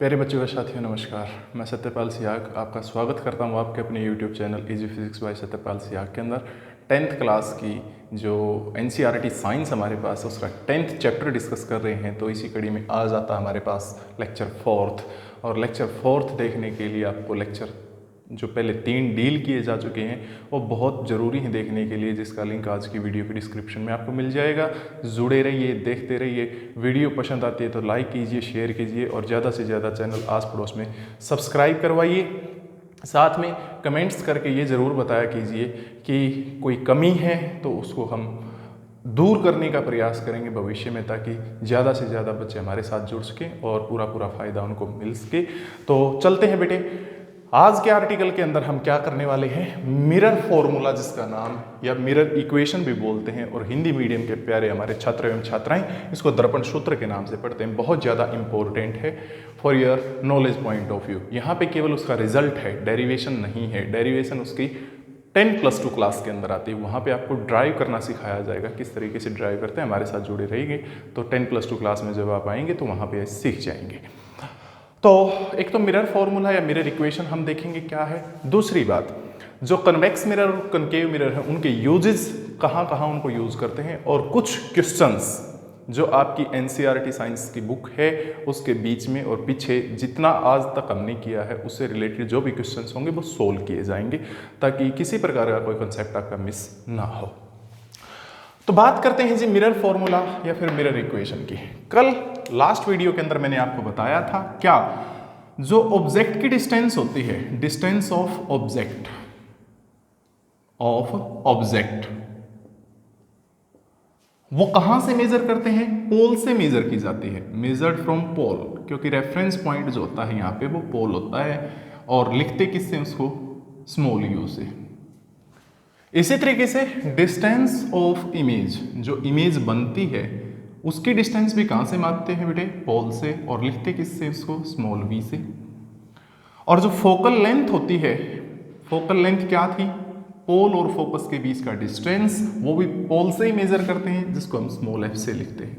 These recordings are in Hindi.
प्यारे बच्चों का साथियों नमस्कार। मैं सत्यपाल सियाग आपका स्वागत करता हूं आपके अपने YouTube channel easy physics bye Satyapal Siyag के अंदर। 10th क्लास की जो NCERT साइंस हमारे पास है उसका 10th चैप्टर डिस्कस कर रहे हैं। तो इसी कड़ी में आज आता है हमारे पास लेक्चर 4th, और लेक्चर 4th देखने के लिए आपको लेक्चर जो पहले 3 डील किए जा चुके हैं वो बहुत ज़रूरी हैं देखने के लिए, जिसका लिंक आज की वीडियो के डिस्क्रिप्शन में आपको मिल जाएगा। जुड़े रहिए, देखते रहिए। वीडियो पसंद आती है तो लाइक कीजिए, शेयर कीजिए और ज़्यादा से ज़्यादा चैनल आस पड़ोस में सब्सक्राइब करवाइए। साथ में कमेंट्स करके ये ज़रूर बताया कीजिए कि कोई कमी है तो उसको हम दूर करने का प्रयास करेंगे भविष्य में, ताकि ज़्यादा से ज़्यादा बच्चे हमारे साथ जुड़ सकें और पूरा फ़ायदा उनको मिल सके। तो चलते हैं बेटे, आज के आर्टिकल के अंदर हम क्या करने वाले हैं, मिरर फॉर्मूला, जिसका नाम या मिरर इक्वेशन भी बोलते हैं, और हिंदी मीडियम के प्यारे हमारे छात्र एवं छात्राएं इसको दर्पण सूत्र के नाम से पढ़ते हैं। बहुत ज़्यादा इंपॉर्टेंट है for your knowledge point of view. यहाँ पे केवल उसका रिजल्ट है, डेरिवेशन नहीं है। डेरिवेशन उसकी 10+2 क्लास के अंदर आती है। वहाँ पे आपको ड्राइव करना सिखाया जाएगा, किस तरीके से ड्राइव करते हैं। हमारे साथ जुड़े रहिए, तो 10+2 क्लास में जब आप आएंगे तो वहाँ पे सीख जाएंगे। तो एक तो मिरर फॉर्मूला या मिरर इक्वेशन हम देखेंगे क्या है। दूसरी बात, जो कन्वेक्स मिरर और कनकेव मिरर है उनके यूजेस कहाँ कहाँ उनको यूज़ करते हैं, और कुछ क्वेश्चंस जो आपकी NCERT साइंस की बुक है उसके बीच में और पीछे जितना आज तक हमने किया है उससे रिलेटेड जो भी क्वेश्चंस होंगे वो सोल्व किए जाएंगे, ताकि किसी प्रकार का कोई कंसेप्ट आपका मिस ना हो। तो बात करते हैं जी मिरर फॉर्मूला या फिर मिरर इक्वेशन की। कल लास्ट वीडियो के अंदर मैंने आपको बताया था क्या, जो ऑब्जेक्ट की डिस्टेंस होती है, डिस्टेंस ऑफ ऑब्जेक्ट वो कहां से मेजर करते हैं, पोल से मेजर की जाती है, मेजर्ड फ्रॉम पोल, क्योंकि रेफरेंस पॉइंट जो होता है यहाँ पे वो पोल होता है, और लिखते किससे, उसको स्मॉल यू से। इसी तरीके से डिस्टेंस ऑफ इमेज, जो इमेज बनती है उसकी डिस्टेंस भी कहां से मापते हैं बेटे, पोल से, और लिखते किससे, उसको स्मॉल v से। और जो फोकल लेंथ होती है, फोकल लेंथ क्या थी, पोल और फोकस के बीच का डिस्टेंस, वो भी पोल से ही मेजर करते हैं, जिसको हम स्मॉल f से लिखते हैं।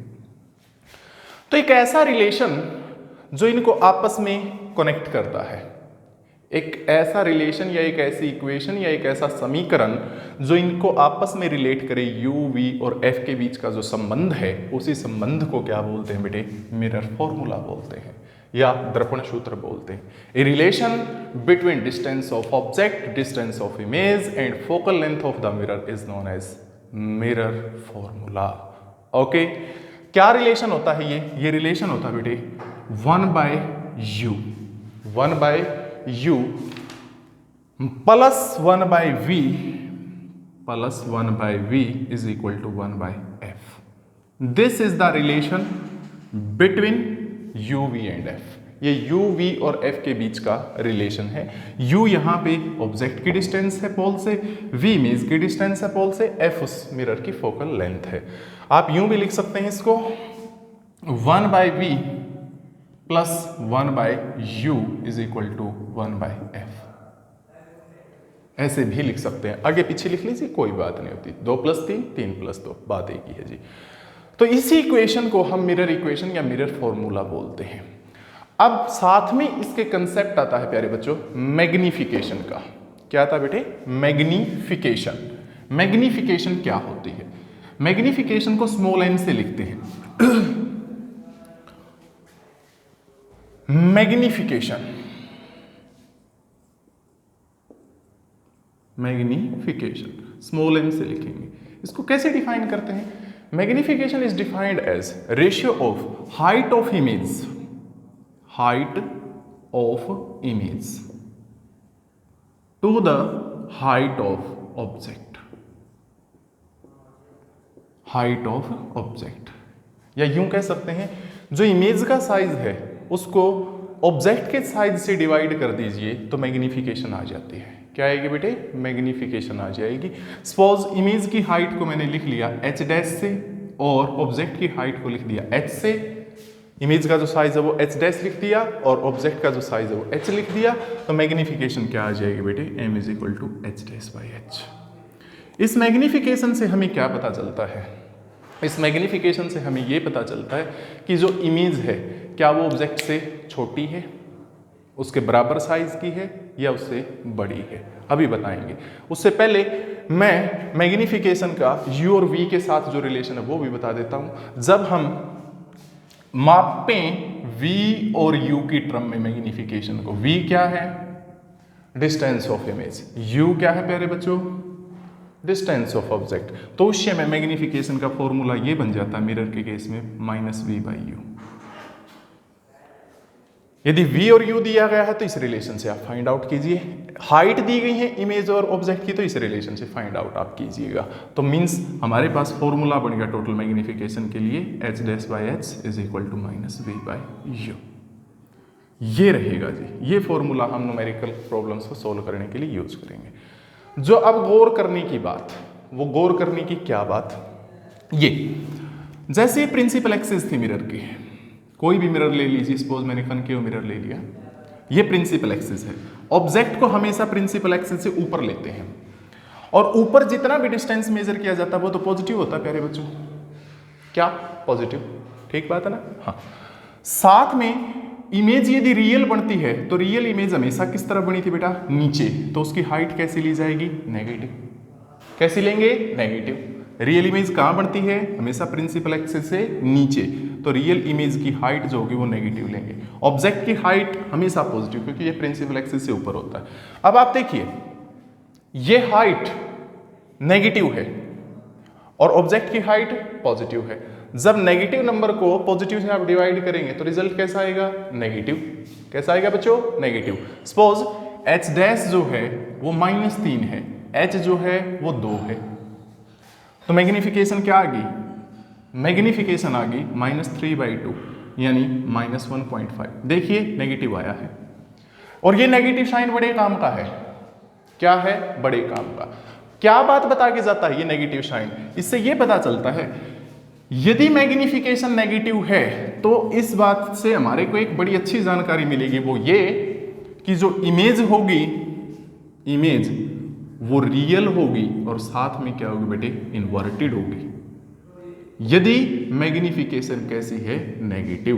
तो एक ऐसा रिलेशन जो इनको आपस में कनेक्ट करता है, एक ऐसा रिलेशन या एक ऐसी इक्वेशन या एक ऐसा समीकरण जो इनको आपस में रिलेट करे, u, v और f के बीच का जो संबंध है, उसी संबंध को क्या बोलते हैं बेटे, मिरर फॉर्मूला बोलते हैं या दर्पण सूत्र बोलते हैं। A relation between distance of object, distance of image and focal length of the mirror is known as mirror formula. Okay, क्या रिलेशन होता है ये रिलेशन होता है बेटे 1/u, 1/u plus 1/v plus 1/v is equal to 1/f। This is the relation between u, v and f। ये u, v और f के बीच का रिलेशन है। u यहाँ पे ऑब्जेक्ट की डिस्टेंस है पोल से, v इमेज की डिस्टेंस है पोल से, f उस मिरर की फोकल लेंथ है। आप यूं भी लिख सकते हैं इसको 1/v plus 1/u is equal to 1/f। ऐसे भी लिख सकते हैं, आगे पीछे लिख लीजिए, कोई बात नहीं होती। 2+3, 3+2, बात एक ही है जी। तो इसी इक्वेशन को हम मिरर इक्वेशन या मिरर फॉर्मूला बोलते हैं। अब साथ में इसके कंसेप्ट आता है प्यारे बच्चों मैग्निफिकेशन का। क्या आता है बेटे, मैग्निफिकेशन। मैग्निफिकेशन क्या होती है, मैग्निफिकेशन को स्मॉल n से लिखते हैं। मैग्निफिकेशन, मैग्निफिकेशन स्मॉल n से लिखेंगे। इसको कैसे डिफाइन करते हैं, magnification is defined as ratio of height of image, height of image to the height of object, height of object. या यूं कह सकते हैं, जो इमेज का साइज है उसको ऑब्जेक्ट के साइज से डिवाइड कर दीजिए तो मैग्निफिकेशन आ जाती है। क्या आएगी बेटे, मैग्निफिकेशन आ जाएगी। सपोज इमेज की हाइट को मैंने लिख लिया h डैश से और ऑब्जेक्ट की हाइट को लिख दिया h से। इमेज का जो साइज है वो h डैश लिख दिया और ऑब्जेक्ट का जो साइज है वो h लिख दिया, तो मैग्निफिकेशन क्या आ जाएगी बेटे, m is equal to h dash by h। इस मैग्निफिकेशन से हमें क्या पता चलता है, इस मैग्निफिकेशन से हमें ये पता चलता है कि जो इमेज है क्या वो ऑब्जेक्ट से छोटी है, उसके बराबर साइज की है या उससे बड़ी है, अभी बताएंगे। उससे पहले मैं मैग्नीफिकेशन का u और v के साथ जो रिलेशन है वो भी बता देता हूं। जब हम मापें v और u की टर्म में मैग्नीफिकेशन को, v क्या है? डिस्टेंस ऑफ इमेज, u क्या है प्यारे बच्चों? Distance of object. तो उस में मैग्नीफिकेशन का फॉर्मूला ये बन जाता है मिरर के केस में -v/u। यदि v और u दिया गया है तो इस रिलेशन से आप फाइंड आउट कीजिए। हाइट दी गई है इमेज और ऑब्जेक्ट की तो इस रिलेशन से फाइंड आउट आप कीजिएगा। तो मींस हमारे पास फॉर्मूला बनेगा टोटल मैग्नीफिकेशन के लिए h'/h = -v/u। ये रहेगा जी, ये फॉर्मूला हम न्यूमेरिकल प्रॉब्लम्स को सोल्व करने के लिए यूज करेंगे। जो अब गौर करने की बात, वो गौर करने की क्या बात, ये जैसे प्रिंसिपल एक्सिस थी मिरर की, कोई भी मिरर ले लीजिए, सपोज मैंने कनकेव मिरर ले लिया, ये प्रिंसिपल एक्सिस है। ऑब्जेक्ट को हमेशा प्रिंसिपल एक्सिस से ऊपर लेते हैं और ऊपर जितना भी डिस्टेंस मेजर किया जाता है वो तो पॉजिटिव होता है प्यारे बच्चों, क्या? पॉजिटिव, ठीक बात है ना? हाँ। साथ में इमेज यदि रियल बनती है तो रियल इमेज हमेशा किस तरफ बनी थी बेटा? नीचे। तो उसकी हाइट कैसी ली जाएगी? नेगेटिव। कैसी लेंगे? नेगेटिव। रियल इमेज कहाँ बनती है? हमेशा प्रिंसिपल एक्सिस से नीचे, तो रियल इमेज की हाइट जो होगी वो नेगेटिव लेंगे। ऑब्जेक्ट की हाइट हमेशा पॉजिटिव, क्योंकि ये प्रिंसिपल एक्सिस से ऊपर होता है। अब आप देखिए, ये हाइट नेगेटिव है और ऑब्जेक्ट की हाइट पॉजिटिव है। जब नेगेटिव नंबर को पॉजिटिव से आप डिवाइड करेंगे तो रिजल्ट कैसा आएगा? नेगेटिव। कैसा आएगा बच्चों? नेगेटिव। सपोज h' जो है वो -3 है, h जो है वो 2 है, तो मैग्नीफिकेशन क्या आ गई? मैग्नीफिकेशन आ गई -3/2 यानी -1.5। देखिए नेगेटिव आया है और ये नेगेटिव साइन बड़े काम का है। क्या है? बड़े काम का। क्या बात बता के जाता है ये नेगेटिव साइन? इससे ये पता चलता है यदि मैग्नीफिकेशन नेगेटिव है तो इस बात से हमारे को एक बड़ी अच्छी जानकारी मिलेगी, वो ये कि जो इमेज होगी, इमेज वो रियल होगी और साथ में क्या होगी बेटे? इन्वर्टेड होगी। यदि मैग्नीफिकेशन कैसी है? नेगेटिव।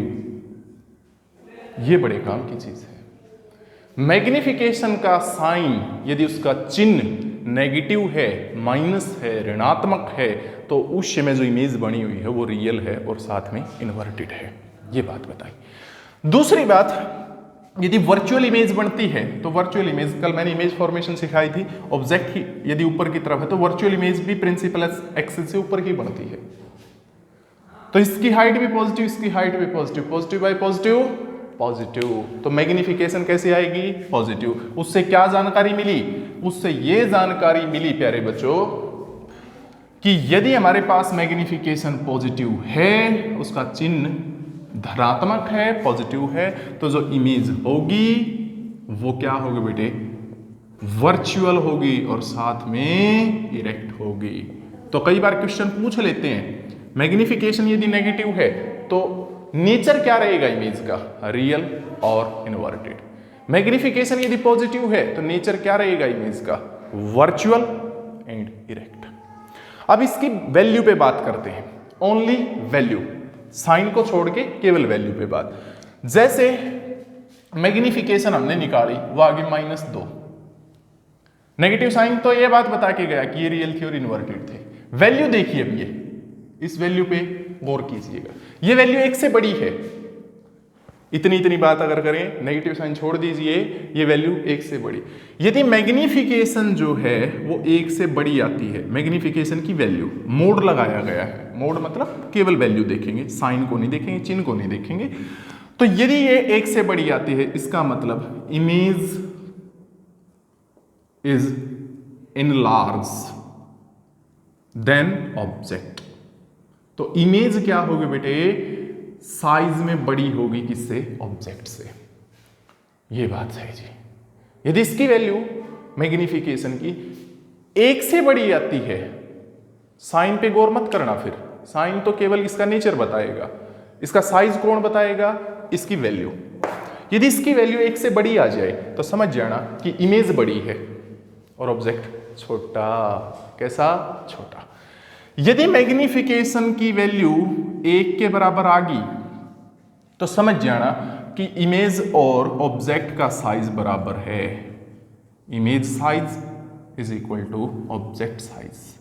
ये बड़े काम की चीज है। मैग्नीफिकेशन का साइन यदि उसका चिन्ह नेगेटिव है, माइनस है, ऋणात्मक है, तो उस समय जो इमेज बनी हुई है वो रियल है और साथ में इन्वर्टेड है। ये बात बताई। दूसरी बात, यदि वर्चुअल इमेज बनती है तो वर्चुअल इमेज, कल मैंने इमेज फॉर्मेशन सिखाई थी, ऑब्जेक्ट ही यदि ऊपर की तरफ है तो वर्चुअल इमेज भी प्रिंसिपल एक्सिस से ऊपर ही बनती है। तो इसकी हाइट भी पॉजिटिव, इसकी हाइट भी positive, positive bye positive positive, तो मैग्नीफिकेशन कैसे आएगी? पॉजिटिव। उससे क्या जानकारी मिली? उससे ये जानकारी मिली प्यारे बच्चों कि यदि हमारे पास मैग्नीफिकेशन पॉजिटिव है, उसका चिन्ह धनात्मक है, पॉजिटिव है, तो जो इमेज होगी वो क्या होगी बेटे? वर्चुअल होगी और साथ में इरेक्ट होगी। तो कई बार क्वेश्चन पूछ लेते हैं, मैग्नीफिकेशन यदि नेगेटिव है तो नेचर क्या रहेगा इमेज का? रियल और इन्वर्टेड। मैग्नीफिकेशन यदि पॉजिटिव है तो नेचर क्या रहेगा इमेज का? Virtual and erect. अब इसकी वैल्यू पे बात करते हैं, ओनली वैल्यू, साइन को छोड़ के केवल वैल्यू पे बात। जैसे मैग्नीफिकेशन हमने निकाली, वो आ गई -2। नेगेटिव साइन तो ये बात बता के गया कि ये रियल थे और इन्वर्टेड थे। वैल्यू देखिए, अब ये इस वैल्यू पे गौर कीजिएगा, ये वैल्यू 1 से बड़ी है। इतनी बात अगर करें, नेगेटिव साइन छोड़ दीजिए, ये वैल्यू 1 से बड़ी। यदि मैग्नीफिकेशन जो है वो 1 से बड़ी आती है, मैग्नीफिकेशन की वैल्यू, मोड लगाया गया है, मोड मतलब केवल वैल्यू देखेंगे, साइन को नहीं देखेंगे, चिन्ह को नहीं देखेंगे, तो यदि ये 1 से बड़ी आती है, इसका मतलब image is enlarge than object. तो इमेज क्या होगी बेटे? साइज में बड़ी होगी, किससे? ऑब्जेक्ट से। ये बात है जी। यदि इसकी वैल्यू मैग्नीफिकेशन की 1 से बड़ी आती है, साइन पे गौर मत करना, फिर साइन तो केवल इसका नेचर बताएगा, इसका साइज कौन बताएगा? इसकी वैल्यू। यदि इसकी वैल्यू 1 से बड़ी आ जाए तो समझ जाना कि इमेज बड़ी है और ऑब्जेक्ट छोटा। कैसा? छोटा। यदि मैग्नीफिकेशन की वैल्यू 1 के बराबर आ गई तो समझ जाना कि इमेज और ऑब्जेक्ट का साइज बराबर है, image size is equal to object size.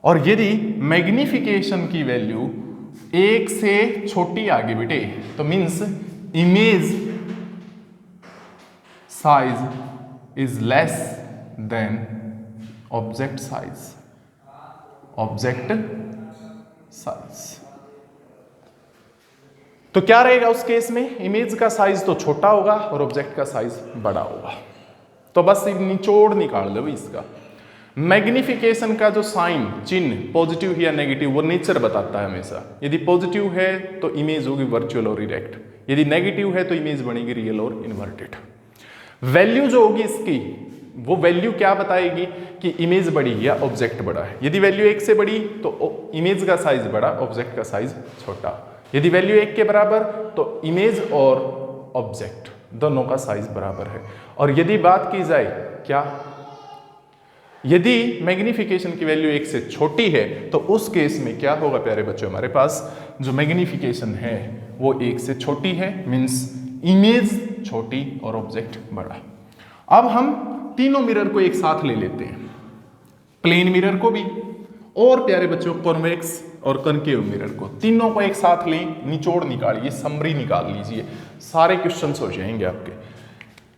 और यदि मैग्निफिकेशन की वैल्यू 1 से छोटी आ गई बेटे, तो means image size is less than object size, object size. तो क्या रहेगा उस केस में, इमेज का साइज तो छोटा होगा और ऑब्जेक्ट का साइज बड़ा होगा। तो बस निचोड़ निकाल लो इसका। मैग्निफिकेशन का जो साइन, चिन्ह पॉजिटिव या नेगेटिव, वो नेचर बताता है हमेशा। यदि पॉजिटिव है तो इमेज होगी वर्चुअल और इरेक्ट, यदि नेगेटिव है तो इमेज बनेगी रियल और इन्वर्टेड। वैल्यू जो होगी इसकी, वो वैल्यू क्या बताएगी कि इमेज बड़ी या ऑब्जेक्ट बड़ा है। यदि वैल्यू 1 से बड़ी तो इमेज का साइज बड़ा, ऑब्जेक्ट का साइज छोटा। यदि वैल्यू 1 के बराबर तो इमेज और ऑब्जेक्ट दोनों का साइज बराबर है। और यदि बात की जाए क्या, यदि मैग्निफिकेशन की वैल्यू 1 से छोटी है तो उस केस में क्या होगा प्यारे बच्चों, हमारे पास जो मैग्निफिकेशन है वो 1 से छोटी है, मीन्स इमेज छोटी और ऑब्जेक्ट बड़ा। अब हम तीनों मिरर को एक साथ ले लेते हैं, प्लेन मिरर को भी और प्यारे बच्चों कॉन्वेक्स और कनकेव मिरर को, तीनों को एक साथ लें, निचोड़ निकालिए, समरी निकाल लीजिए, सारे क्वेश्चंस हो जाएंगे आपके।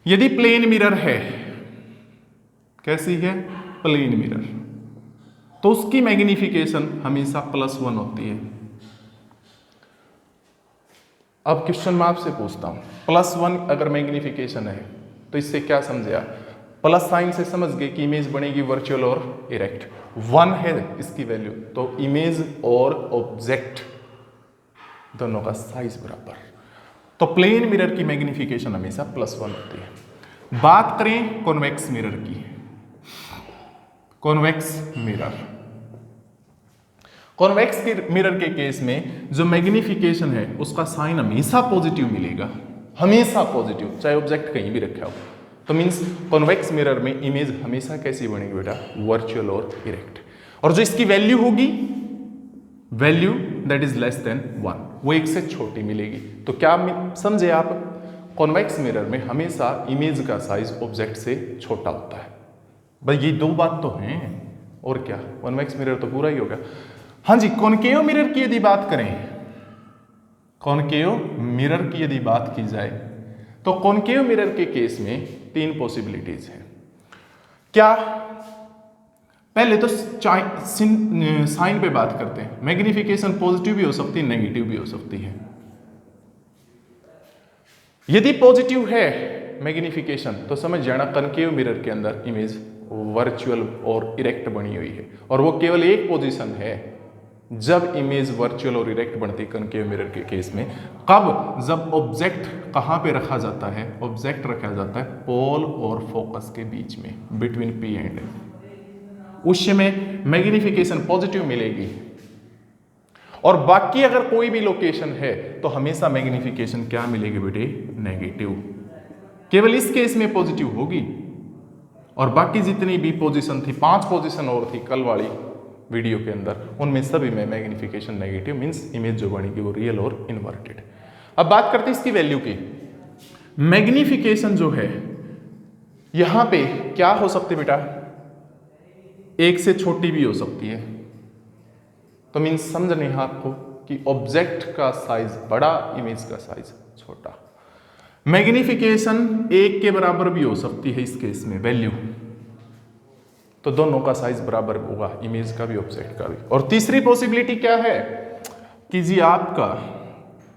यदि प्लेन मिरर है, कैसी है, प्लेन मिरर, तो उसकी मैग्निफिकेशन हमेशा +1 होती है। अब क्वेश्चन मैं आपसे पूछता हूं, +1 अगर मैग्निफिकेशन है तो इससे क्या समझे आप, प्लस साइन से समझ गए कि इमेज बनेगी वर्चुअल और इरेक्ट। 1 है इसकी वैल्यू तो इमेज और ऑब्जेक्ट दोनों का साइज बराबर। तो प्लेन मिरर की मैग्निफिकेशन हमेशा +1 होती है। बात करें कॉन्वेक्स मिरर की, कॉन्वेक्स मिरर, कॉन्वेक्स मिरर के केस में जो मैग्निफिकेशन है उसका साइन हमेशा पॉजिटिव मिलेगा, हमेशा पॉजिटिव, चाहे ऑब्जेक्ट कहीं भी रखा हो। तो मीन्स कॉन्वेक्स मिरर में इमेज हमेशा कैसी बनेगी बेटा, वर्चुअल और इरेक्ट। और जो इसकी वैल्यू होगी, value that is less than 1, वो 1 से छोटी मिलेगी। तो क्या समझे आप, कॉन्वेक्स मिरर में हमेशा इमेज का साइज ऑब्जेक्ट से छोटा होता है। भाई ये 2 बात तो हैं, और क्या, कॉन्वेक्स मिरर तो पूरा ही होगा। हाँ जी, कॉनकेव मिरर की यदि बात करें, कॉनकेव मिरर की यदि बात की जाए तो कॉनकेव मिरर के केस में 3 पॉसिबिलिटीज हैं। क्या, पहले तो साइन पे बात करते हैं। मैग्निफिकेशन पॉजिटिव भी हो सकती है, नेगेटिव भी हो सकती है। यदि पॉजिटिव है मैग्निफिकेशन तो समझ जाना कॉनकेव मिरर के अंदर इमेज वर्चुअल और इरेक्ट बनी हुई है, और वो केवल एक पोजीशन है जब इमेज वर्चुअल और इरेक्ट बनती है कॉनकेव मिरर के केस में। कब, जब ऑब्जेक्ट कहाँ पे रखा जाता है, ऑब्जेक्ट रखा जाता है पोल और फोकस के बीच में, बिटवीन P एंड A। उस समय मैग्निफिकेशन पॉजिटिव मिलेगी, और बाकी अगर कोई भी लोकेशन है तो हमेशा मैग्निफिकेशन क्या मिलेगी बेटे, नेगेटिव। केवल इस केस में पॉजिटिव होगी, और बाकी जितनी भी पोजीशन थी, 5 पोजीशन और थी कल वाली वीडियो के अंदर, उनमें सभी में मैग्निफिकेशन नेगेटिव, मींस इमेज जो बनेगी वो रियल और इन्वर्टेड। अब बात करते हैं इसकी वैल्यू की। मैग्निफिकेशन जो है यहां पे क्या हो सकती है बेटा, 1 से छोटी भी हो सकती है। तो मीन्स समझ नहीं है आपको कि ऑब्जेक्ट का साइज बड़ा, इमेज का साइज छोटा। मैग्निफिकेशन 1 के बराबर भी हो सकती है इस केस में वैल्यू, तो दोनों का साइज बराबर होगा, इमेज का भी ऑब्जेक्ट का भी। और तीसरी पॉसिबिलिटी क्या है कि जी आपका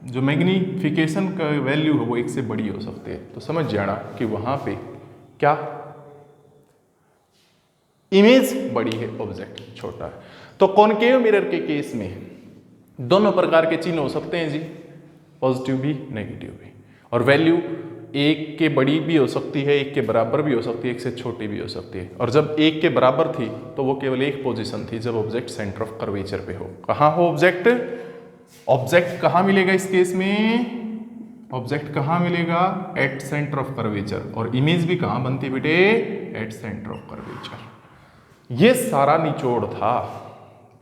जो मैग्निफिकेशन का वैल्यू है वो 1 से बड़ी हो सकती है। तो समझ जाना कि वहां पे क्या, इमेज बड़ी है, ऑब्जेक्ट छोटा है। तो कॉनकेव मिरर के केस में दोनों प्रकार के चिन्ह हो सकते हैं जी, पॉजिटिव भी नेगेटिव भी, और वैल्यू 1 के बड़ी भी हो सकती है, 1 के बराबर भी हो सकती है, 1 से छोटी भी हो सकती है। और जब 1 के बराबर थी तो वो केवल एक पोजीशन थी जब ऑब्जेक्ट सेंटर ऑफ कर्वेचर पे हो। कहाँ हो ऑब्जेक्ट, ऑब्जेक्ट कहाँ मिलेगा इस केस में, ऑब्जेक्ट कहाँ मिलेगा, एट सेंटर ऑफ कर्वेचर। और इमेज भी कहाँ बनती बेटे, एट सेंटर ऑफ कर्वेचर। ये सारा निचोड़ था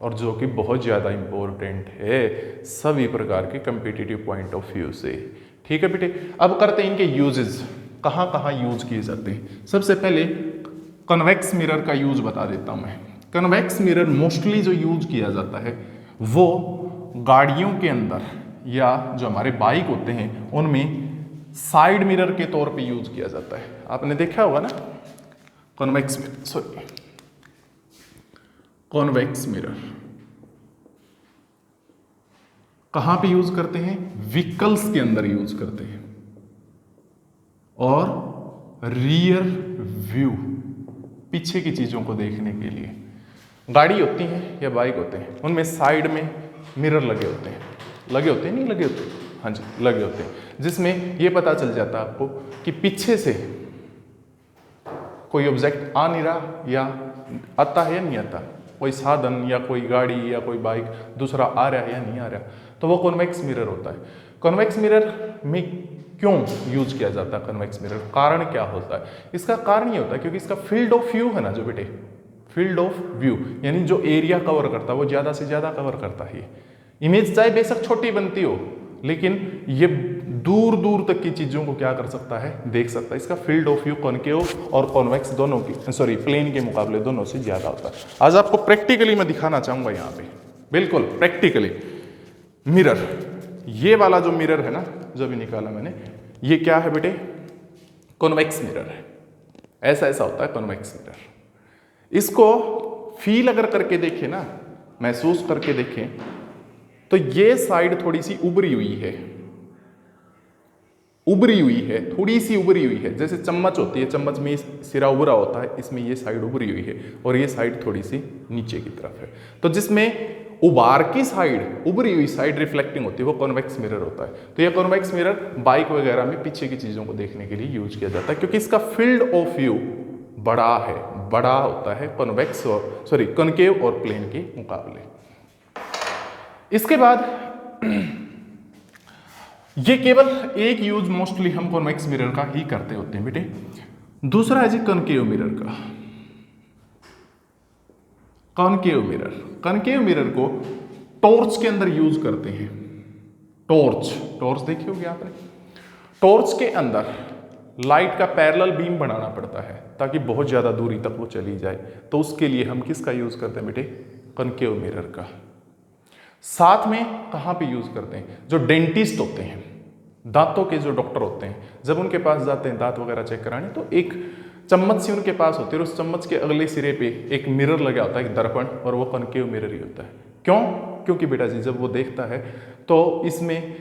और जो कि बहुत ज़्यादा इम्पोर्टेंट है सभी प्रकार के कंपिटिटिव पॉइंट ऑफ व्यू से। ठीक है बेटे, अब करते हैं इनके यूजेस, कहाँ कहाँ यूज किए जाते हैं। सबसे पहले कन्वेक्स मिरर का यूज बता देता हूँ मैं। कन्वेक्स मिरर मोस्टली जो यूज किया जाता है वो गाड़ियों के अंदर या जो हमारे बाइक होते हैं उनमें साइड मिरर के तौर पे यूज किया जाता है। आपने देखा होगा ना convex mirror, sorry convex mirror कहां पे यूज करते हैं? व्हीकल्स के अंदर यूज करते हैं। और रियर व्यू, पीछे की चीजों को देखने के लिए गाड़ी होती है या बाइक होते हैं उनमें साइड में मिरर लगे होते हैं। लगे होते हैं, नहीं लगे होते? हाँ जी, लगे होते हैं, जिसमें ये पता चल जाता है आपको कि पीछे से कोई ऑब्जेक्ट आ नहीं रहा या आता है या नहीं आता, कोई साधन या कोई गाड़ी या कोई बाइक दूसरा आ रहा है या नहीं आ रहा, तो वो कॉन्वेक्स मिरर होता है। कॉन्वेक्स मिरर में क्यों यूज किया जाता है कॉन्वेक्स मिरर? कारण क्या होता है? इसका कारण ये होता है क्योंकि इसका फील्ड ऑफ व्यू है ना जो बेटे, फील्ड ऑफ व्यू यानी जो एरिया कवर करता है वो ज्यादा से ज्यादा कवर करता है। इमेज चाहे बेशक छोटी बनती हो लेकिन ये दूर दूर तक की चीजों को क्या कर सकता है, देख सकता है। इसका फील्ड ऑफ व्यू कॉनकेव और कॉन्वेक्स दोनों की, सॉरी प्लेन के मुकाबले दोनों से ज्यादा होता है। आज आपको प्रैक्टिकली मैं दिखाना चाहूंगा यहाँ पे, बिल्कुल प्रैक्टिकली मिरर। ये वाला जो मिरर है ना जो भी निकाला मैंने, ये क्या है बेटे? कॉन्वेक्स मिरर है। ऐसा ऐसा होता है कॉन्वेक्स मिरर। इसको फील अगर करके देखें ना, महसूस करके देखें, तो ये साइड थोड़ी सी उभरी हुई है, उभरी हुई है, थोड़ी सी उभरी हुई है। जैसे चम्मच होती है, चम्मच में सिरा उभरा होता है, इसमें ये साइड उभरी हुई है और ये साइड थोड़ी सी नीचे की तरफ है। तो जिसमें उभार की साइड, उभरी हुई साइड रिफ्लेक्टिंग होती है वो कॉन्वेक्स मिरर होता है। तो ये कॉन्वेक्स मिरर बाइक वगैरह में पीछे की चीजों को देखने के लिए यूज किया जाता है क्योंकि इसका फील्ड ऑफ व्यू बड़ा है, बड़ा होता है कॉन्वेक्स और सॉरी कॉनकेव और प्लेन के मुकाबले। इसके बाद ये केवल एक यूज मोस्टली हम कॉन्वेक्स मिरर का ही करते होते हैं बेटे। दूसरा है जी कॉनकेव मिरर का। कॉनकेव मिरर, कॉनकेव मिरर को टॉर्च के अंदर यूज करते हैं। टॉर्च, टॉर्च देखी होगी आपने। टॉर्च के अंदर लाइट का पैरेलल बीम बनाना पड़ता है ताकि बहुत ज्यादा दूरी तक वो चली जाए, तो उसके लिए हम किसका यूज करते हैं बेटे? कॉनकेव मिरर का। साथ में कहां पे यूज करते हैं? जो डेंटिस्ट होते हैं, दांतों के जो डॉक्टर होते हैं, जब उनके पास जाते हैं दांत वगैरह चेक कराने, तो एक चम्मच सी उनके पास होती है और उस चम्मच के अगले सिरे पे एक मिरर लगा होता है, एक दर्पण, और वो कॉनकेव मिरर ही होता है। क्यों? क्योंकि बेटा जी जब वो देखता है तो इसमें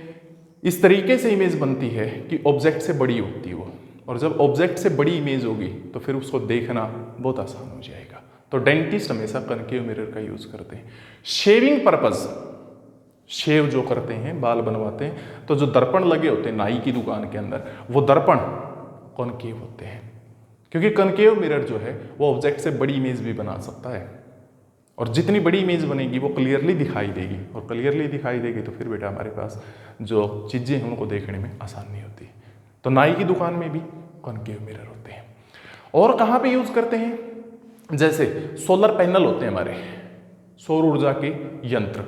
इस तरीके से इमेज बनती है कि ऑब्जेक्ट से बड़ी होती है वो, और जब ऑब्जेक्ट से बड़ी इमेज होगी तो फिर उसको देखना बहुत आसान हो जाएगा। तो डेंटिस्ट हमेशा कॉनकेव मिरर का यूज करते हैं। शेविंग पर्पज, शेव जो करते हैं, बाल बनवाते हैं, तो जो दर्पण लगे होते हैं नाई की दुकान के अंदर, वो दर्पण कॉनकेव होते हैं क्योंकि कॉनकेव मिरर जो है वो ऑब्जेक्ट से बड़ी इमेज भी बना सकता है, और जितनी बड़ी इमेज बनेगी वो क्लियरली दिखाई देगी, और क्लियरली दिखाई देगी तो फिर बेटा हमारे पास जो चीजें हैं उनको देखने में आसानी होती है। तो नाई की दुकान में भी कॉनकेव मिरर होते हैं। और कहाँ पे यूज करते हैं? जैसे सोलर पैनल होते हैं हमारे, सौर ऊर्जा के यंत्र।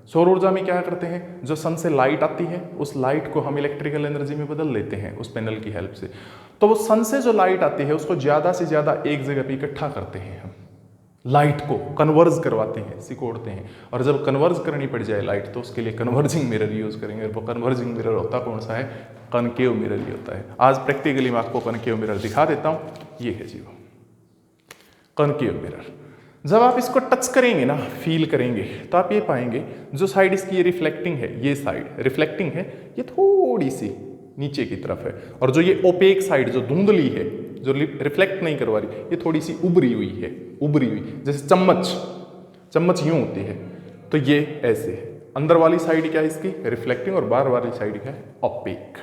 सौर ऊर्जा में क्या करते हैं? जो सन से लाइट आती है उस लाइट को हम इलेक्ट्रिकल एनर्जी में बदल लेते हैं उस पैनल की हेल्प से। तो वो सन से जो लाइट आती है उसको ज्यादा से ज्यादा एक जगह पे इकट्ठा करते हैं हम, लाइट को कन्वर्ज करवाते हैं, सिकोड़ते हैं, और जब कन्वर्ज करनी पड़ जाए लाइट तो उसके लिए कन्वर्जिंग मिरर यूज करेंगे। और वो कन्वर्जिंग मिरर होता कौन सा है? कॉनकेव मिरर ही होता है। आज प्रैक्टिकली मैं आपको कॉनकेव मिरर दिखा देता हूं। ये है जी वो कॉनकेव मिरर। जब आप इसको टच करेंगे ना, फील करेंगे, तो आप ये पाएंगे जो साइड इसकी ये रिफ्लेक्टिंग है, ये साइड रिफ्लेक्टिंग है, ये थोड़ी सी नीचे की तरफ है, और जो ये ओपेक साइड जो धुंधली है, जो रिफ्लेक्ट नहीं करवा रही, ये थोड़ी सी उभरी हुई है, उभरी हुई। जैसे चम्मच यूं होती है, तो ये ऐसे है। अंदर वाली साइड क्या है इसकी? रिफ्लेक्टिंग, और बाहर वाली साइड क्या है? ओपेक।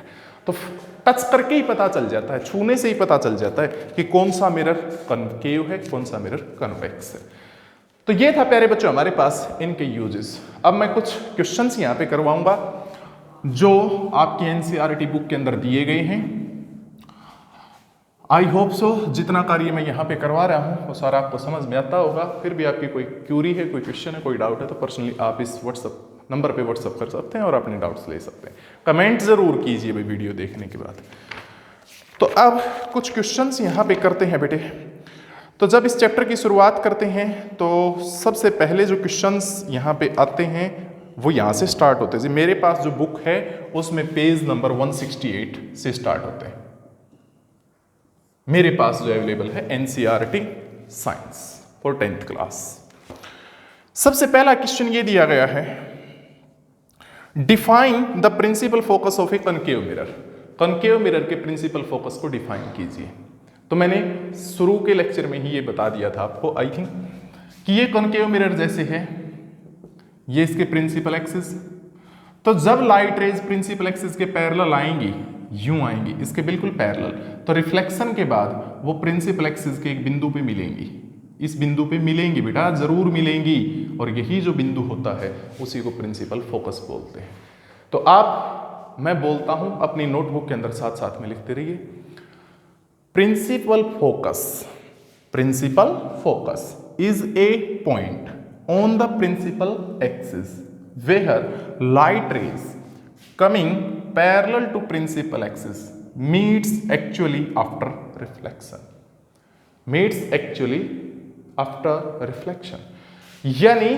तो टच करके ही पता चल जाता है, छूने से ही पता चल जाता है कि कौन सा मिरर कॉनकेव है, कौन सा मिरर कॉन्वेक्स है। तो ये था प्यारे बच्चों हमारे पास इनके यूजेस। अब मैं कुछ क्वेश्चंस यहाँ पे करवाऊंगा जो आपकी एनसीईआरटी बुक के अंदर दिए गए हैं। आई होप सो जितना कार्य मैं यहाँ पे करवा रहा हूँ वो सारा आपको समझ में आता होगा। फिर भी आपकी कोई क्यूरी है, कोई क्वेश्चन है, कोई डाउट है तो पर्सनली आप इस व्हाट्सअप नंबर पे व्हाट्सअप कर सकते हैं और अपने डाउट्स ले सकते हैं। कमेंट ज़रूर कीजिए भाई वीडियो देखने के बाद। तो अब कुछ क्वेश्चंस यहाँ पे करते हैं बेटे। तो जब इस चैप्टर की शुरुआत करते हैं तो सबसे पहले जो क्वेश्चंस यहाँ पे आते हैं वो यहाँ से स्टार्ट होते हैं। जी मेरे पास जो बुक है उसमें पेज नंबर 168 से स्टार्ट होते हैं। मेरे पास जो अवेलेबल है NCERT science for 10th class. सबसे पहला क्वेश्चन ये दिया गया है, define the principal focus of a concave mirror. Concave mirror के प्रिंसिपल फोकस को डिफाइन कीजिए। तो मैंने शुरू के लेक्चर में ही ये बता दिया था आपको आई थिंक कि ये कनकेव मिरर जैसे है, ये इसके प्रिंसिपल एक्सिस। तो जब लाइट रेज प्रिंसिपल एक्सिस के पैरेलल आएंगी, यूं आएंगी इसके बिल्कुल पैरेलल, तो रिफ्लेक्शन के बाद वो प्रिंसिपल एक्सिस के एक बिंदु पे मिलेंगी। इस बिंदु पे मिलेंगी बेटा, जरूर मिलेंगी, और यही जो बिंदु होता है उसी को प्रिंसिपल फोकस बोलते हैं। तो आप, मैं बोलता हूं, अपनी नोटबुक के अंदर साथ साथ में लिखते रहिए। Principal focus is a point on the principal axis where light rays coming parallel to principal axis meets actually after reflection। यानी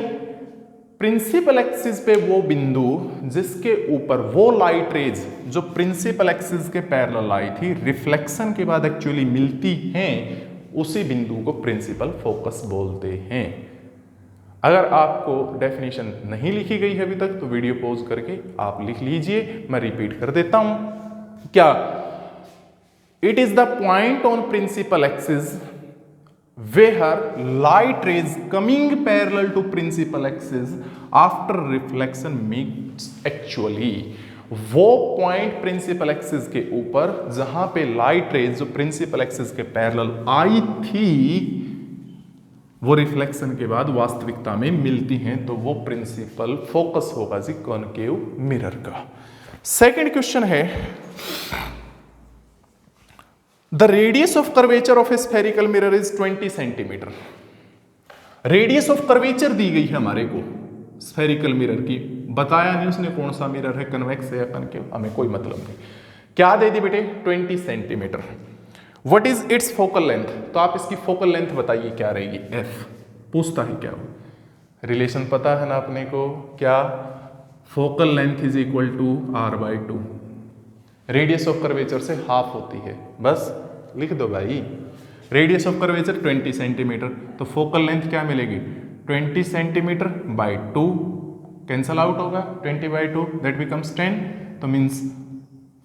प्रिंसिपल एक्सिस पे वो बिंदु जिसके ऊपर वो लाइट रेज जो प्रिंसिपल एक्सिस के पैरेलल आई थी, रिफ्लेक्शन के बाद एक्चुअली मिलती हैं, उसी बिंदु को प्रिंसिपल फोकस बोलते हैं। अगर आपको डेफिनेशन नहीं लिखी गई है अभी तक तो वीडियो पॉज करके आप लिख लीजिए, मैं रिपीट कर देता हूं। क्या? It is the point on principal axis where light rays coming parallel to principal axis after reflection meets actually. वो पॉइंट प्रिंसिपल एक्सिस के ऊपर जहां पे लाइट रेज जो प्रिंसिपल एक्सिस के पैरेलल आई थी वो रिफ्लेक्शन के बाद वास्तविकता में मिलती हैं, तो वो प्रिंसिपल फोकस होगा जी कॉनकेव मिरर का। सेकंड क्वेश्चन है, the radius of curvature of a spherical mirror is 20 centimetre. Radius of curvature दी गई है हमारे को स्फेरिकल मिरर की, बताया नहीं उसने कौन सा मिरर है, कन्वेक्स है या कॉनकेव, हमें कोई मतलब नहीं। क्या दे दी बेटे? 20 centimetre. What is its focal length? तो आप इसकी फोकल लेंथ बताइए क्या रहेगी? F पूछता है क्या वो, रिलेशन पता है ना अपने को, क्या? Focal length is equal to R/2। Radius of curvature से हाफ होती है, बस लिख दो भाई। रेडियस ऑफ कर्वेचर 20 सेंटीमीटर, तो फोकल लेंथ क्या मिलेगी? 20 सेंटीमीटर बाई 2, कैंसल आउट होगा, 20/2 दैट बिकम्स 10। तो मीन्स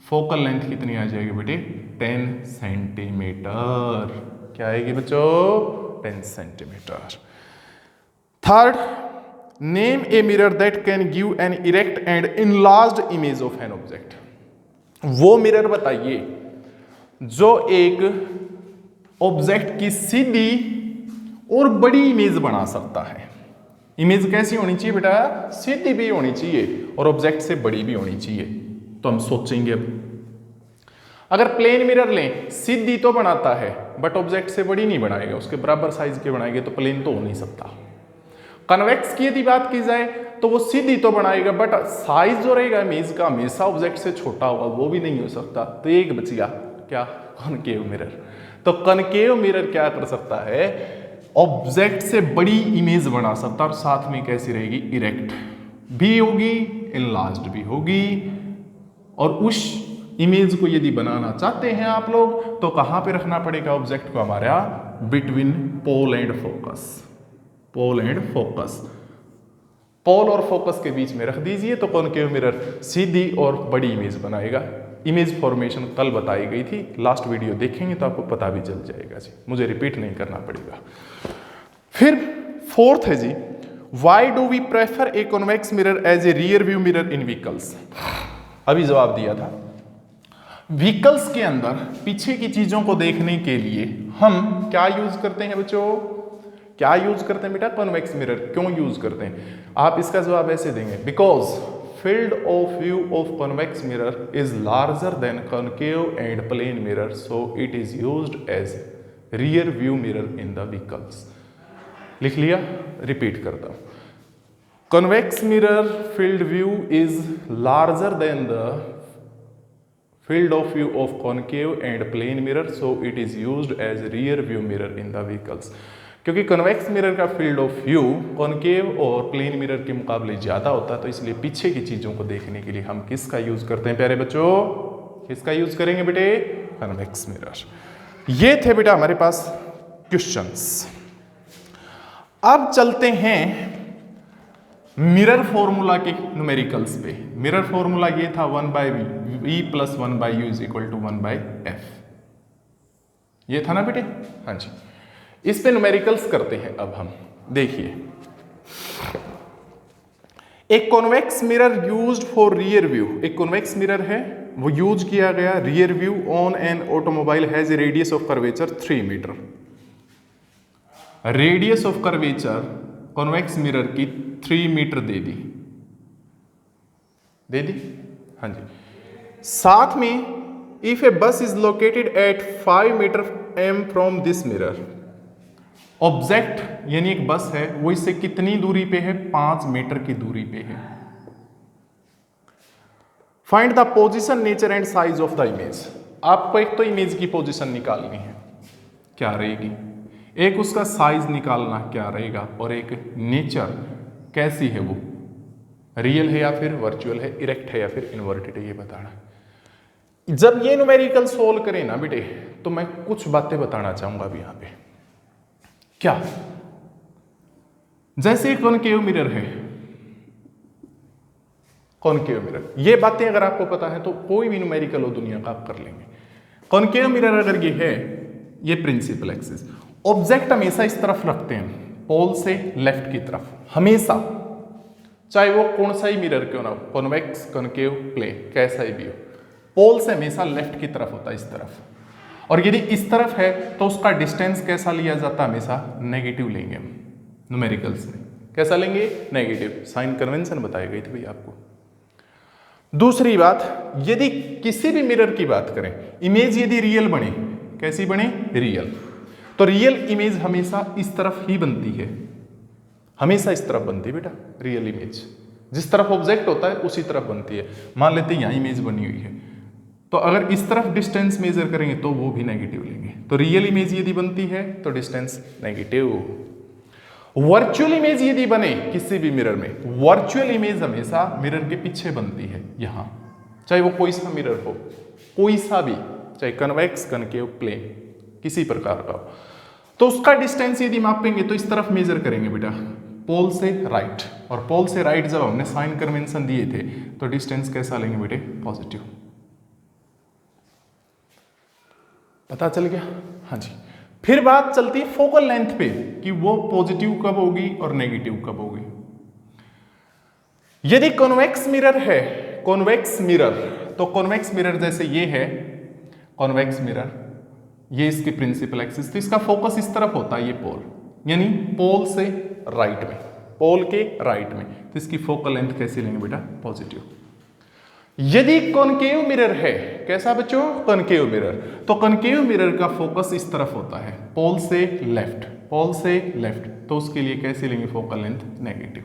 फोकल लेंथ कितनी आ जाएगी बेटे? 10 सेंटीमीटर। क्या आएगी बच्चों? 10 centimetre. Third, name a mirror that can give an erect and enlarged image of an object. वो मिरर बताइए जो एक ऑब्जेक्ट की सीधी और बड़ी इमेज बना सकता है। इमेज कैसी होनी चाहिए बेटा? सीधी भी होनी चाहिए और ऑब्जेक्ट से बड़ी भी होनी चाहिए। तो हम सोचेंगे, अब अगर प्लेन मिरर लें, सीधी तो बनाता है बट ऑब्जेक्ट से बड़ी नहीं बनाएगा, उसके बराबर साइज के बनाएंगे तो प्लेन तो हो नहीं सकता। कन्वेक्स की यदि बात की जाए तो वो सीधी तो बनाएगा बट साइज जो रहेगा इमेज का हमेशा ऑब्जेक्ट से छोटा होगा, वो भी नहीं हो सकता। तो एक बच गया क्या? Concave mirror. तो कॉनकेव मिरर क्या कर सकता है? ऑब्जेक्ट से बड़ी इमेज बना सकता है और साथ में कैसी रहेगी? इरेक्ट भी होगी, इनलार्ज्ड भी होगी। और उस इमेज को यदि बनाना चाहते हैं आप लोग तो कहां पे रखना पड़ेगा ऑब्जेक्ट को? हमारा between pole and focus. Pole and focus, pole और फोकस के बीच में रख दीजिए तो कॉनकेव मिरर सीधी और बड़ी इमेज बनाएगा। इमेज फॉर्मेशन कल बताई गई थी, लास्ट वीडियो देखेंगे तो आपको पता भी चल जाएगा जी, मुझे रिपीट नहीं करना पड़ेगा। फिर फोर्थ है जी, why do we prefer a convex mirror as a rear view mirror in vehicles. अभी जवाब दिया था, व्हीकल्स के अंदर पीछे की चीजों को देखने के लिए हम क्या यूज करते हैं बच्चों? क्या यूज करते हैं बेटा? Convex mirror. क्यों यूज करते हैं? आप इसका जवाब ऐसे देंगे, because field of view of convex mirror is larger than concave and plane mirror, so it is used as rear view mirror in the vehicles. लिख लिया, रिपीट करता हूं. Convex mirror field view is larger than the field of view of concave and plane mirror, so it is used as rear view mirror in the vehicles. क्योंकि कन्वेक्स मिरर का फील्ड ऑफ व्यू कॉनकेव और प्लेन मिरर के मुकाबले ज़्यादा होता है, तो इसलिए पीछे की चीज़ों को देखने के लिए हम किसका यूज़ करते हैं प्यारे बच्चों? किसका यूज़ करेंगे बेटे? Convex mirror. ये थे बेटा हमारे पास क्वेश्चंस. अब चलते हैं मिरर फॉर्मूला के न्यूमेरिकल्स पे. मिरर फॉर्मूला ये था 1/v + 1/u = 1/f. ये था ना बेटे? हाँ जी. इस पे न्यूमेरिकल्स करते हैं अब हम. देखिए, एक convex mirror used for rear view. एक कॉन्वेक्स मिरर है, वो यूज किया गया rear view on an automobile has a radius of curvature 3 metre. Radius of curvature convex mirror की 3 मीटर दे दी. हाँ जी. साथ में if a bus is located at 5 metre m from this mirror. Object यानी एक बस है, वो इससे कितनी दूरी पे है? 5 मीटर की दूरी पे है. Find the position, nature and size of the image. आपको एक तो इमेज की पोजीशन निकालनी है, क्या रहेगी, एक उसका साइज निकालना क्या रहेगा, और एक नेचर कैसी है, वो रियल है या फिर वर्चुअल है, इरेक्ट है या फिर इन्वर्टेड है, ये बताना. जब ये न्यूमेरिकल सोल्व करें ना बेटे, तो मैं कुछ बातें बताना चाहूंगा अभी यहां पे. क्या? जैसे कॉनकेव मिरर है, कॉनकेव मिरर, ये बातें अगर आपको पता है तो कोई भी न्यूमेरिकल हो दुनिया का आप कर लेंगे. कॉनकेव मिरर अगर ये है, ये प्रिंसिपल एक्सिस, ऑब्जेक्ट हमेशा इस तरफ रखते हैं, पोल से लेफ्ट की तरफ हमेशा, चाहे वो कौन सा ही मिरर क्यों ना हो, कॉन्वेक्स, कॉनकेव, प्लेन, कैसा ही भी हो, पोल से हमेशा लेफ्ट की तरफ होता है, इस तरफ. और यदि इस तरफ है तो उसका डिस्टेंस कैसा लिया जाता है? हमेशा नेगेटिव लेंगे हम न्यूमेरिकल्स में. कैसा लेंगे? नेगेटिव. साइन कन्वेंशन बताई गई थी भाई आपको. दूसरी बात, यदि किसी भी मिरर की बात करें, इमेज यदि रियल बने, कैसी बने? रियल. तो रियल इमेज हमेशा इस तरफ ही बनती है, हमेशा इस तरफ बनती है बेटा. रियल इमेज जिस तरफ ऑब्जेक्ट होता है उसी तरफ बनती है. मान लेते हैं यहां इमेज बनी हुई है, तो अगर इस तरफ डिस्टेंस मेजर करेंगे तो वो भी नेगेटिव लेंगे. तो रियल इमेज यदि बनती है तो डिस्टेंस नेगेटिव. वर्चुअल इमेज यदि बने किसी भी मिरर में, वर्चुअल इमेज हमेशा मिरर के पीछे बनती है, यहां, चाहे वो कोई सा मिरर हो, कोई सा भी, चाहे कन्वेक्स, कनकेव, प्लेन, किसी प्रकार का हो, तो उसका डिस्टेंस यदि मापेंगे तो इस तरफ मेजर करेंगे बेटा, पोल से राइट. और पोल से राइट जब हमने साइन कन्वेंशन दिए थे तो डिस्टेंस कैसा लेंगे बेटे? पॉजिटिव. पता चल गया? हाँ जी. फिर बात चलती है फोकल लेंथ पे कि वो पॉजिटिव कब होगी और नेगेटिव कब होगी. यदि कॉन्वेक्स मिरर है, कॉन्वेक्स मिरर, तो कॉन्वेक्स मिरर जैसे ये है कॉन्वेक्स मिरर, ये इसकी प्रिंसिपल एक्सिस, तो इसका फोकस इस तरफ होता है, ये पोल, यानी पोल से राइट में, पोल के राइट में, तो इसकी फोकल लेंथ कैसे लेंगे बेटा? पॉजिटिव. यदि कॉनकेव मिरर है, कैसा बच्चों? कॉनकेव मिरर, तो कॉनकेव मिरर का फोकस इस तरफ होता है, पोल से लेफ्ट, पोल से लेफ्ट, तो उसके लिए कैसे लेंगे फोकल लेंथ? नेगेटिव.